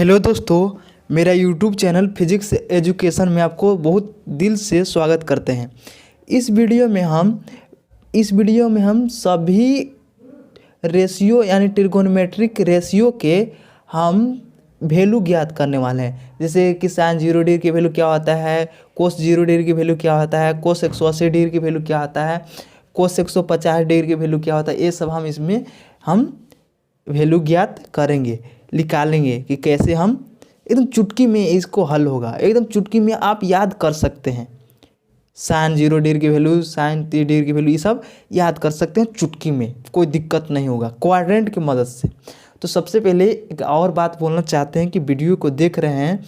Hello दोस्तों, मेरा YouTube channel physics education में आपको बहुत दिल से स्वागत करते हैं। इस वीडियो में हम सभी रेशियो यानी ट्रिगोनोमेट्रिक रेशियो के हम वैल्यू ज्ञात करने वाले हैं। जैसे कि साइन 0 डिग्री की वैल्यू क्या होता है, कोस 0 डिग्री की वैल्यू क्या होता है, कोस 180 डिग्री की वैल्यू क्या होता है, कोस 150 डिग्री की वैल्यू क्या होता है। ये सब हम वैल्यू ज्ञात करेंगे, निकालेंगे कि कैसे हम एकदम चुटकी में इसको हल होगा। एकदम चुटकी में आप याद कर सकते हैं। साइन 0 डिग्री की वैल्यू, साइन 30 डिग्री की वैल्यू, ये सब याद कर सकते हैं चुटकी में, कोई दिक्कत नहीं होगा क्वाड्रेंट की मदद से। तो सबसे पहले एक और बात बोलना चाहते हैं कि वीडियो को देख रहे हैं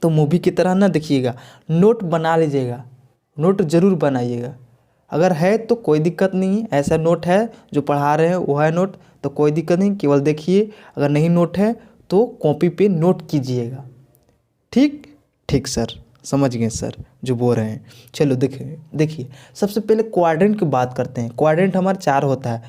तो मूवी की तरह ना देखिएगा, नोट बना लीजिएगा, नोट ज़रूर बनाइएगा। अगर है तो कोई दिक्कत नहीं है, ऐसा नोट है जो पढ़ा रहे हैं वो है नोट, तो कोई दिक्कत नहीं, केवल देखिए। अगर नहीं नोट है तो कॉपी पे नोट कीजिएगा। ठीक ठीक सर, समझ गए सर जो बोल रहे हैं। चलो देखिए सबसे पहले क्वाड्रेंट की बात करते हैं। क्वाड्रेंट हमारा 4 होता है,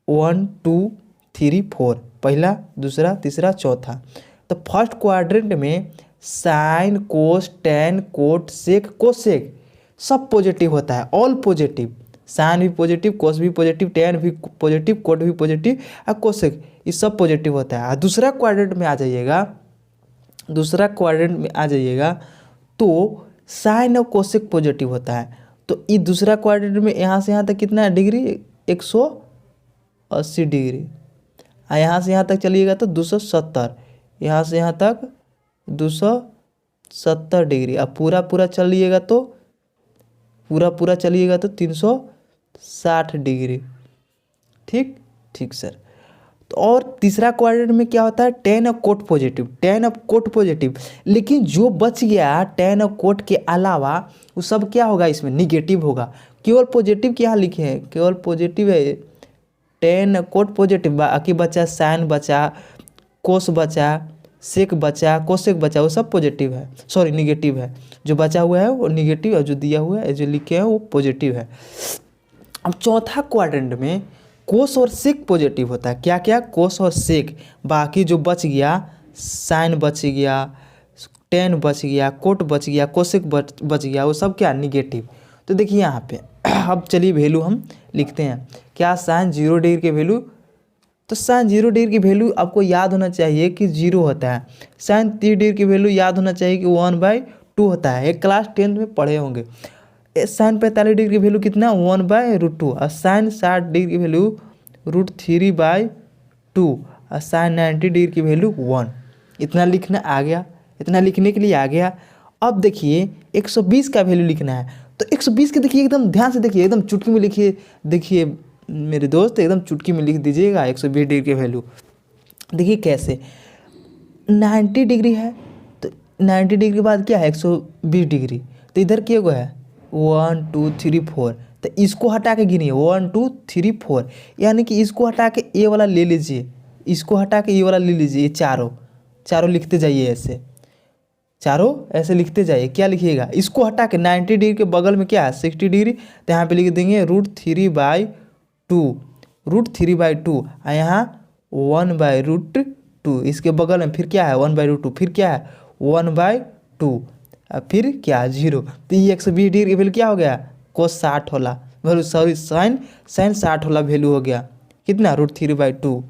1 2 3 4, पहला दूसरा तीसरा चौथा। तो फर्स्ट क्वाड्रेंट में sine cos tan cot sec cosec सब पॉजिटिव होता है, ऑल पॉजिटिव। साइन भी पॉजिटिव, कोस भी पॉजिटिव, टेन भी पॉजिटिव, कोट भी पॉजिटिव और कोसेक, ये सब पॉजिटिव होता है। दूसरा क्वाड्रेंट में आ जाइएगा, तो साइन और कोसेक पॉजिटिव होता है। तो ये दूसरा क्वाड्रेंट में यहाँ से यहाँ तक कितना डिग्री, 180 डिग्री। और यहाँ से यहाँ तक चलिएगा तो 270, यहाँ से यहाँ तक 270 डिग्री। अब पूरा चलिएगा तो 360 डिग्री। ठीक ठीक सर। तो और तीसरा क्वाड्रेंट में क्या होता है, टेन और कोट पॉजिटिव। लेकिन जो बच गया टेन और कोट के अलावा वो सब क्या होगा, इसमें निगेटिव होगा। केवल पॉजिटिव क्या लिखे हैं, केवल पॉजिटिव है। टेन कोट पॉजिटिव, बाकी बचा साइन बचा, कोस बचा, सेक बचा, कोसेक बचा, वो सब पॉजिटिव है, सॉरी निगेटिव है। जो बचा हुआ है वो निगेटिव है, जो दिया हुआ है जो लिखे हैं वो पॉजिटिव है। अब चौथा क्वाड्रेंट में कोस और सेक पॉजिटिव होता है। क्या क्या, कोस और सेक। बाकी जो बच गया, साइन बच गया, टेन बच गया, कोट बच गया, कोसेक बच गया, वो सब क्या, निगेटिव। तो देखिए यहाँ पे अब चलिए वैल्यू हम लिखते हैं। क्या, साइन 0 डिग्री के वैल्यू, तो साइन 0 डिग्री की वैल्यू आपको याद होना चाहिए कि 0 होता है। साइन 30 डिग्री की वैल्यू याद होना चाहिए कि 1/2 होता है, एक क्लास 10 में पढ़े होंगे। साइन 45 डिग्री की वैल्यू कितना, 1/√2। और साइन 60 डिग्री की वैल्यू √3/2। और साइन 90 डिग्री की वैल्यू 1। इतना लिखना आ गया, इतना लिखने के लिए आ गया। अब देखिए 120 का वैल्यू लिखना है। तो 120 के देखिए, एकदम ध्यान से देखिए, एकदम चुटकी में लिखिए। देखिए मेरे दोस्त, एकदम चुटकी में लिख दीजिएगा 120 डिग्री की वैल्यू। देखिए कैसे, 90 डिग्री है तो 90 डिग्री के बाद क्या है, 120 डिग्री। तो इधर क्या हुआ है, 1 2 3 4। तो इसको हटा के गिनिए, 1 2 3 4, यानी कि इसको हटा के ये वाला ले लीजिए, इसको हटा के ये वाला ले लीजिए। ये चारों लिखते जाइए, ऐसे चारों ऐसे लिखते जाइए। क्या लिखिएगा, इसको हटा के 90 डिग्री के बगल में क्या है, 60 डिग्री। तो यहाँ पे लिख देंगे √3/2। और यहाँ 1/√2। इसके बगल में फिर क्या है, 1/√2, फिर क्या है 1/2, और फिर क्या 0। तो ये 120 डिग्री की वैल्यू क्या हो गया, कोस 60 होला वैल्यू, सॉरी साइन 60 होला वैल्यू हो गया। कितना, √3/2।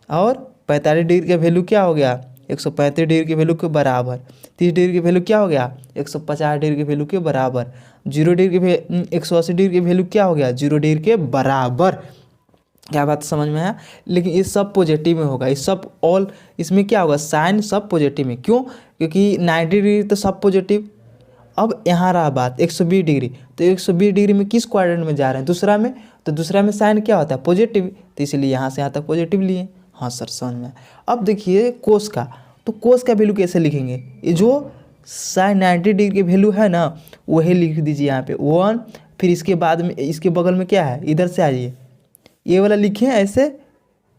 और 45 डिग्री का वैल्यू क्या हो गया, 135 डिग्री की वैल्यू के बराबर। 30 डिग्री की वैल्यू क्या हो गया, 150 डिग्री की वैल्यू के बराबर। 0 डिग्री के 180 डिग्री की वैल्यू क्या हो गया, 0 डिग्री के बराबर। क्या बात समझ में आया। लेकिन ये सब पॉजिटिव में होगा, ये सब ऑल, इसमें क्या होगा, साइन सब पॉजिटिव में। क्यों, क्योंकि 90 डिग्री तो सब पॉजिटिव। अब यहाँ रहा बात 120 डिग्री। तो 120 डिग्री में किस क्वाड्रेंट में जा रहे हैं, दूसरा में। तो दूसरा में साइन क्या होता है, पॉजिटिव। तो इसलिए यहाँ से यहाँ तक पॉजिटिव लिए। हाँ सर समझ में। अब देखिए कोस का, तो कोस का वैल्यू कैसे लिखेंगे, ये जो साइन 90 डिग्री की वैल्यू है ना, वही लिख दीजिए यहाँ पे 1। फिर इसके बाद में, इसके बगल में क्या है, इधर से आइए, ये वाला लिखें ऐसे,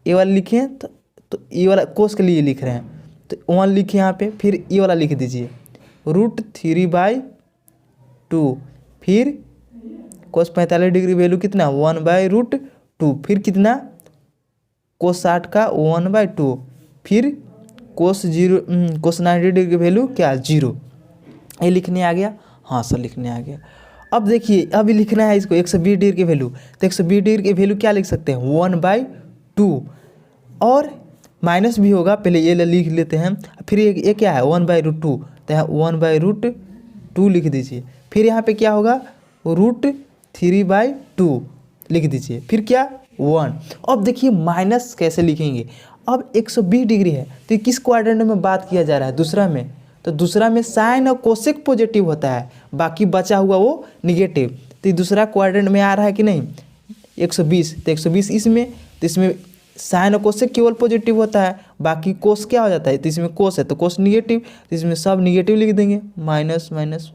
ये वाला लिखें। तो ये वाला कोस के लिए लिख रहे हैं, तो 1 लिखे यहाँ पे। फिर ये वाला लिख दीजिए √3/2। फिर कोस 45 डिग्री वैल्यू कितना, 1/√2। फिर कितना, कोस 60 का 1/2। फिर कोस 90 डिग्री की वैल्यू क्या 0। ये लिखने आ गया, हाँ सर लिखने आ गया। अब देखिए अभी लिखना है इसको 120 डिग्री की वैल्यू, तो 120 डिग्री की वैल्यू क्या लिख सकते हैं 1/2, और माइनस भी होगा, पहले ये लिख लेते हैं। फिर ये क्या है 1/√2, तो यहाँ 1/√2 लिख दीजिए। फिर यहाँ पे क्या होगा √3/2 लिख दीजिए। फिर क्या 1। अब देखिए माइनस कैसे लिखेंगे। अब 120 डिग्री है तो किस क्वाड्रेंट में बात किया जा रहा है, दूसरा में, तो दूसरा में साइन और कोसेक पॉजिटिव होता है, बाकी बचा हुआ वो निगेटिव। तो ये दूसरा क्वाड्रेंट में आ रहा है कि नहीं 120, तो 120 इसमें, तो इसमें साइन और कोसेक केवल पॉजिटिव होता है, बाकी कोस क्या हो जाता है, तो इसमें कोस है तो कोस निगेटिव, तो इसमें सब निगेटिव लिख देंगे, माइनस माइनस।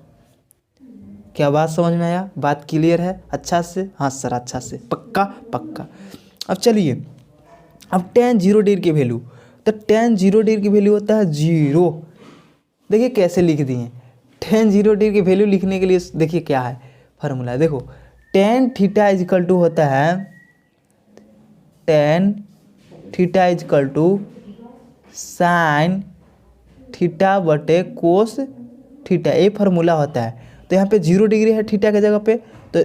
क्या बात समझ में आया, बात क्लियर है अच्छा से, हाँ सर अच्छा से, पक्का पक्का। अब चलिए अब tan 0 डिग्री की वैल्यू, तो tan 0 डिग्री की वैल्यू होता है 0। देखिए कैसे लिख दिए, tan 0 डिग्री की वैल्यू लिखने के लिए देखिए क्या है फार्मूला, देखो tan थीटा इजिकल टू होता है tan theta is equal to sine theta बटे कोस थीटा, ये फार्मूला होता है। तो यहाँ पे 0 डिग्री है थीटा के जगह पे, तो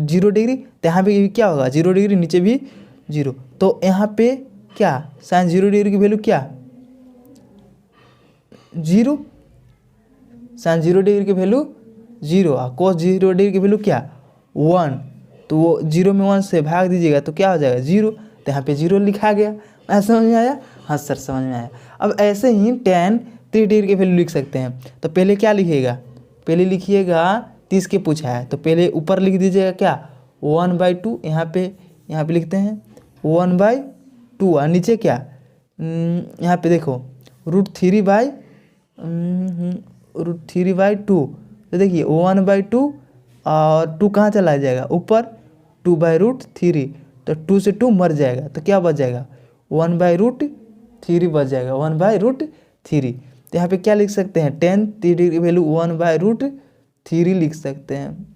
0 डिग्री, तो यहाँ पे क्या होगा 0 डिग्री, नीचे भी 0, तो यहाँ पे क्या साइन 0 डिग्री की वैल्यू क्या 0, साइन 0 डिग्री की वैल्यू 0, और कोस 0 डिग्री की वैल्यू क्या 1, तो वो 0 में 1 से भाग दीजिएगा तो क्या हो जाएगा 0, तो यहाँ पे 0 लिखा गया। ऐसा समझ में आया, हाँ सर समझ में आया। अब ऐसे ही tan 3 डिग्री की वैल्यू लिख सकते हैं, तो पहले क्या लिखिएगा, पहले लिखिएगा 30 के पूछा है, तो पहले ऊपर लिख दीजिएगा क्या 1/2, यहाँ पे लिखते हैं 1/2, और नीचे क्या यहाँ पे देखो √3/2, तो देखिए 1/2 और 2 कहाँ चला जाएगा ऊपर 2/√3, तो 2 से 2 मर जाएगा, तो क्या बच जाएगा 1/√3 बच जाएगा, 1/√3। तो यहाँ पे क्या लिख सकते हैं tan 3 डिग्री की वैल्यू 1/√3 लिख सकते हैं।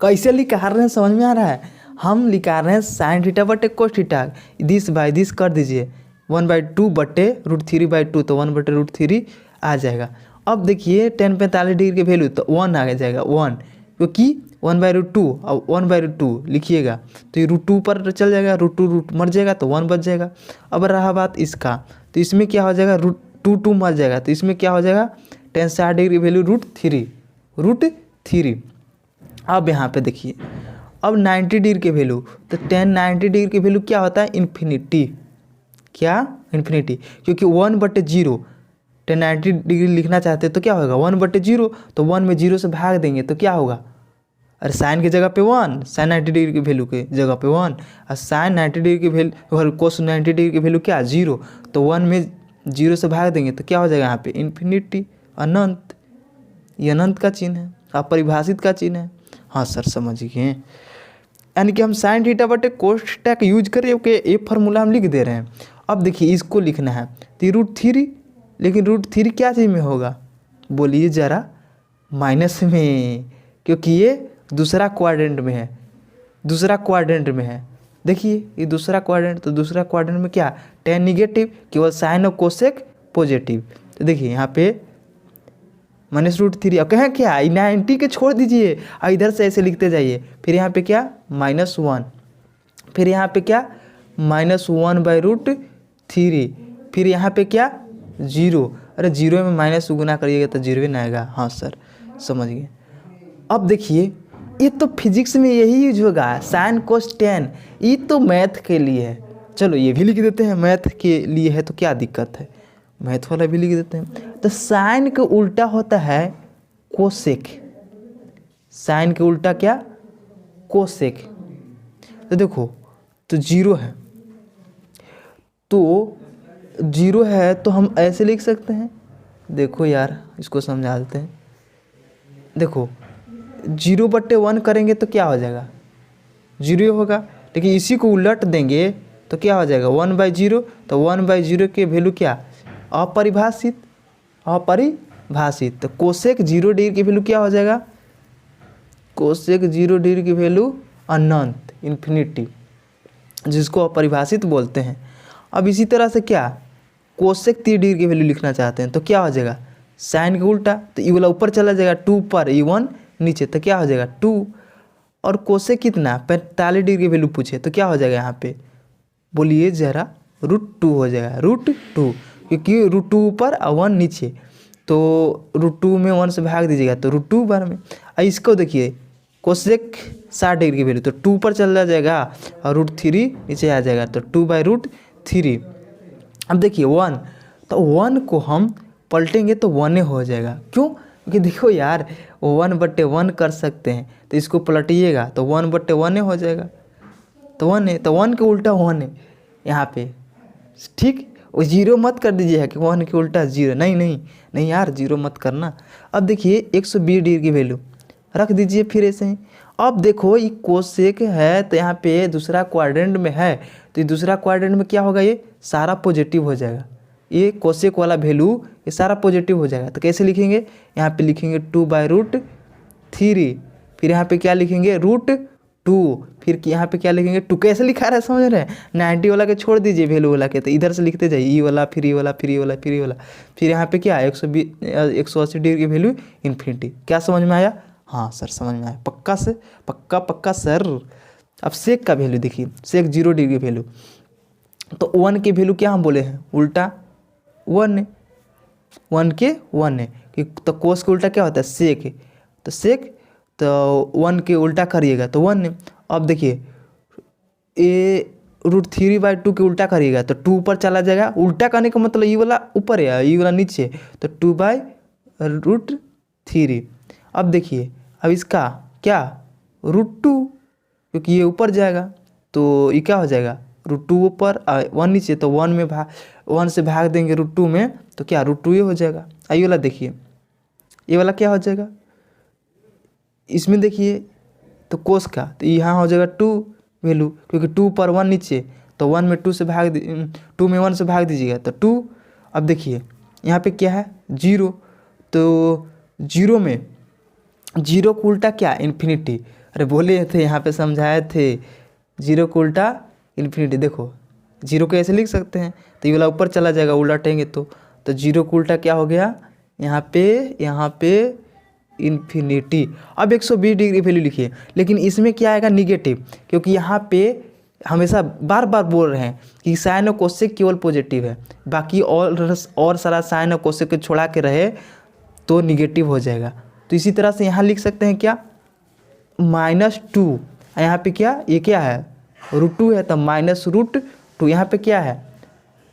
कैसे लिखा रहे हैं समझ में आ रहा है, हम लिखा रहे हैं साइन थीटा बटे cos theta, this by this कर दीजिए 1/2 बटे √3/2, तो 1/√3 आ जाएगा। अब देखिए tan 45 डिग्री की वैल्यू, तो 1 आ जाएगा 1, क्योंकि 1/√2 और 1/2 लिखिएगा, तो ये √2 पर चल जाएगा, √2 मर जाएगा तो 1 बच जाएगा। अब रहा बात इसका, तो इसमें क्या हो जाएगा √2 मर जाएगा, तो इसमें क्या हो जाएगा tan 60 डिग्री की वैल्यू √3। अब यहाँ पे देखिए अब 90 डिग्री की वैल्यू, तो tan 90 डिग्री की वैल्यू क्या होता है इन्फिनिटी, क्या इन्फिनिटी, क्योंकि 1/0 tan 90 डिग्री लिखना चाहते हैं तो क्या होगा 1/0, तो 1 में 0 से भाग देंगे तो क्या होगा, अरे साइन की जगह पे 1, साइन 90 डिग्री की वैल्यू के जगह पे 1, और साइन 90 डिग्री की वैल्यू कोस 90 डिग्री की वैल्यू क्या 0, तो 1 में 0 से भाग देंगे तो क्या हो जाएगा यहाँ पे इन्फिनिटी, अनंत। ये अनंत का चिन्ह है, अपरिभाषित का चिन्ह है, हाँ सर समझ गए। यानी कि हम साइन थीटा बटे कोस थीटा का यूज करके ये फार्मूला हम लिख दे रहे हैं। अब देखिए इसको लिखना है तो √3, लेकिन √3 क्या चीज़ में होगा बोलिए ज़रा, माइनस में, क्योंकि ये दूसरा क्वाड्रेंट में है, दूसरा क्वाड्रेंट में है। देखिए ये दूसरा क्वाड्रेंट, तो दूसरा क्वाड्रेंट में क्या tan निगेटिव, केवल साइन और कोसेक पॉजिटिव, तो देखिए यहाँ पे -√3। अब कहें क्या 90 के छोड़ दीजिए और इधर से ऐसे लिखते जाइए, फिर यहाँ पे क्या -1, फिर यहाँ पे क्या -1/√3, फिर यहाँ पे क्या 0, अरे 0 में माइनस गुना करिएगा तो 0 ना आएगा, हाँ सर समझ गए। अब देखिए ये तो फिजिक्स में यही यूज होगा, साइन कोस tan, ये तो मैथ के लिए है, चलो ये भी लिख देते हैं, मैथ के लिए है तो क्या दिक्कत है, मैथ वाला भी लिख देते हैं। तो साइन का उल्टा होता है कोसेक, साइन के उल्टा क्या कोसेक। तो देखो तो 0 है, तो 0 है तो हम ऐसे लिख सकते हैं, देखो यार इसको समझा देते हैं। देखो 0/1 करेंगे तो क्या हो जाएगा 0 होगा, लेकिन इसी को उलट देंगे तो क्या हो जाएगा 1/0, तो 1/0 के वैल्यू क्या अपरिभाषित, अपरिभाषित। तो कोसेक 0 डिग्री की वैल्यू क्या हो जाएगा, कोसेक 0 डिग्री की वैल्यू अनंत इन्फिनिटी, जिसको अपरिभाषित बोलते हैं। अब इसी तरह से क्या कोसेक 30 डिग्री की वैल्यू लिखना चाहते हैं तो क्या हो जाएगा, साइन का उल्टा, तो ई वाला ऊपर चला जाएगा 2 पर, E1 नीचे, तो क्या हो जाएगा 2। और कोसेक कितना 45 डिग्री की वैल्यू पूछे तो क्या हो जाएगा यहाँ पे, बोलिए ज़रा, √2 हो जाएगा, √2, क्योंकि √2 ऊपर और 1 नीचे, तो √2 में 1 से भाग दीजिएगा तो √2 बार में। इसको देखिए कोसेक 60 डिग्री की वैल्यू, तो 2 पर चला जाएगा और √3 नीचे आ जाएगा, तो 2/√3। अब देखिए 1, तो 1 को हम पलटेंगे तो 1 हो जाएगा, क्यों, क्योंकि देखो यार 1/1 कर सकते हैं, तो इसको पलटिएगा तो 1/1 हो जाएगा, तो 1 है, तो 1 के उल्टा 1 है यहाँ पे, ठीक। वो जीरो मत कर दीजिएगा कि 1 के उल्टा 0, नहीं नहीं नहीं यार, जीरो मत करना। अब देखिए 120 डिग्री की वैल्यू रख दीजिए फिर ऐसे ही। अब देखो ये कोसेक है तो यहाँ पे दूसरा क्वाड्रेंट में है, तो ये दूसरा क्वाड्रेंट में क्या होगा, ये सारा पॉजिटिव हो जाएगा, ये कोसेक वाला वैल्यू ये सारा पॉजिटिव हो जाएगा। तो कैसे लिखेंगे, यहाँ पे लिखेंगे 2/√3, फिर यहाँ पे क्या लिखेंगे √2, फिर यहाँ पे क्या लिखेंगे 2। कैसे लिखा रहा है समझ रहे हैं, 90 वाला के छोड़ दीजिए वैल्यू वाला के, तो इधर से लिखते जाइए, ई वाला फिर ई वाला फिर ई वाला फिर ई वाला, फिर यहाँ पे क्या 180 डिग्री की वैल्यू इन्फिनिटी। क्या समझ में आया, हाँ सर समझ में आया, पक्का से पक्का सर। अब सेक का वैल्यू देखिए, सेक 0 डिग्री की वैल्यू, तो 1 की वैल्यू क्या हम बोले हैं, उल्टा 1 है, 1 के 1 है, कि तो कोस के उल्टा क्या होता है सेक है, तो सेक, तो 1 के उल्टा करिएगा तो 1 है। अब देखिए ए √3/2 के उल्टा करिएगा तो 2 ऊपर चला जाएगा, उल्टा करने का मतलब ई वाला ऊपर है ई वाला नीचे, तो 2/√3। अब देखिए अब इसका क्या √2, क्योंकि ये ऊपर जाएगा तो ये क्या हो जाएगा √2 ऊपर 1 नीचे, तो 1 से भाग देंगे √2 में तो क्या √2 ये हो जाएगा। ये वाला देखिए, ये वाला क्या हो जाएगा, इसमें देखिए तो कोस का, तो यहाँ हो जाएगा 2 वैल्यू, क्योंकि 2 पर 1 नीचे, तो 1 में 2 से भाग 2 में 1 से भाग दीजिएगा तो 2। अब देखिए यहाँ पे क्या है 0, तो 0 में 0 को उल्टा क्या इन्फिनिटी, अरे बोले थे यहाँ पे समझाए थे 0 को उल्टा इन्फिनिटी। देखो 0 को ऐसे लिख सकते हैं, तो ये वाला ऊपर चला जाएगा उल्टेंगे तो 0 को उल्टा क्या हो गया यहाँ पे इन्फिनिटी। अब 120 डिग्री वैल्यू लिखिए, लेकिन इसमें क्या आएगा निगेटिव, क्योंकि यहाँ पे हमेशा बार बार बोल रहे हैं कि साइन और कोसेक केवल पॉजिटिव है, बाकी और सारा साइन और कोसेक को छोड़ा के रहे तो निगेटिव हो जाएगा। तो इसी तरह से यहाँ लिख सकते हैं क्या -2, यहाँ पे क्या ये क्या है √2 है, तो -√2, यहाँ पे क्या है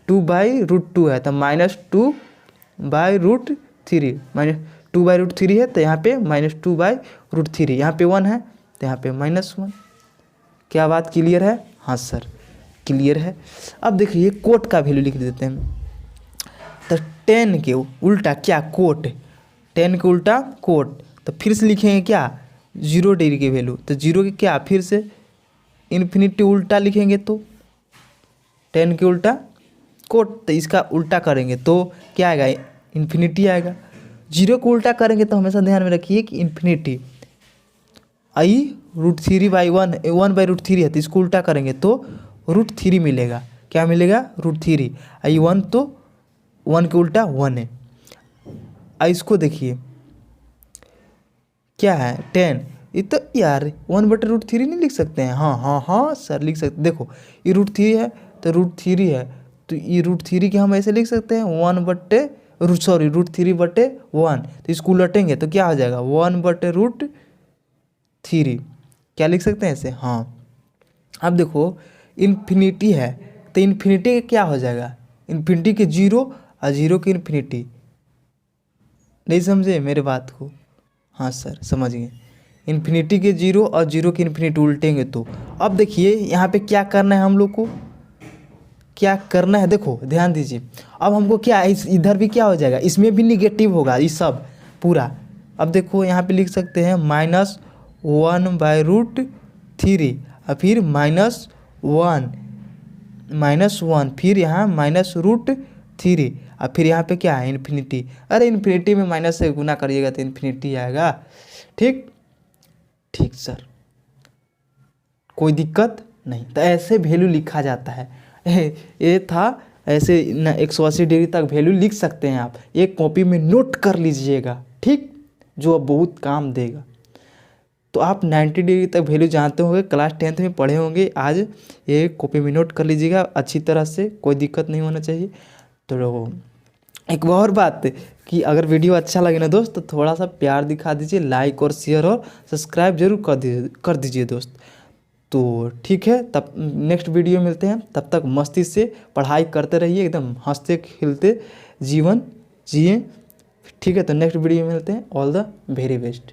2/√2 है, तो -2/√3, -2/√3 है, तो यहाँ पे -2/√3, यहाँ पे 1 है तो यहाँ पे -1। क्या बात क्लियर है, हाँ सर क्लियर है। अब देखिए कोट का वैल्यू लिख देते हैं, तो 10 के उल्टा क्या कोट, 10 के उल्टा कोट, तो फिर से लिखेंगे क्या 0 डिग्री की वैल्यू, तो 0 के क्या फिर से इन्फिनिटी उल्टा लिखेंगे, तो 10 के उल्टा कोट, तो इसका उल्टा करेंगे तो क्या आएगा इन्फिनिटी आएगा। 0 को उल्टा करेंगे तो हमेशा ध्यान में रखिए कि इन्फिनिटी, √3/1 1/√3 है, तो इसको उल्टा करेंगे तो √3 मिलेगा, क्या मिलेगा √3, 1 तो 1 के उल्टा 1 है। इसको देखिए क्या है 10, ये तो यार 1/√3 नहीं लिख सकते हैं, हाँ सर लिख सकते, देखो ये √3 है तो √3 है, तो ये √3 के हम ऐसे लिख सकते हैं √3/1, तो इसको उलटेंगे तो क्या हो जाएगा 1/√3, क्या लिख सकते हैं ऐसे, हाँ। अब देखो इन्फिनिटी है तो इन्फिनिटी का क्या हो जाएगा, इन्फिनिटी के 0 और 0 के इन्फिनिटी, नहीं समझे मेरे बात को, हाँ सर समझ गए, इन्फिनिटी के 0 और 0 के इन्फिनिटी उल्टेंगे तो। अब देखिए यहाँ पे क्या करना है हम लोग को, क्या करना है देखो ध्यान दीजिए, अब हमको क्या इधर भी क्या हो जाएगा, इसमें भी निगेटिव होगा ये सब पूरा। अब देखो यहाँ पे लिख सकते हैं -1/√3 और फिर -1 फिर यहाँ -√3 और फिर यहाँ पे क्या है इन्फिनिटी, अरे इन्फिनिटी में माइनस से गुना करिएगा तो इन्फिनिटी आएगा, ठीक सर कोई दिक्कत नहीं। तो ऐसे वैल्यू लिखा जाता है, ये था ऐसे 180 डिग्री तक वैल्यू लिख सकते हैं आप, एक कॉपी में नोट कर लीजिएगा, ठीक, जो अब बहुत काम देगा। तो आप 90 डिग्री तक वैल्यू जानते होंगे, क्लास 10th में पढ़े होंगे, आज ये कॉपी में नोट कर लीजिएगा अच्छी तरह से, कोई दिक्कत नहीं होना चाहिए। तो एक और बात कि अगर वीडियो अच्छा लगे ना दोस्त, तो थोड़ा सा प्यार दिखा दीजिए, लाइक और शेयर और सब्सक्राइब जरूर कर दीजिए दोस्त। तो ठीक है, तब नेक्स्ट वीडियो मिलते हैं, तब तक मस्ती से पढ़ाई करते रहिए, एकदम हंसते खिलते जीवन जिए, ठीक है। तो नेक्स्ट वीडियो में मिलते हैं, ऑल द वेरी बेस्ट।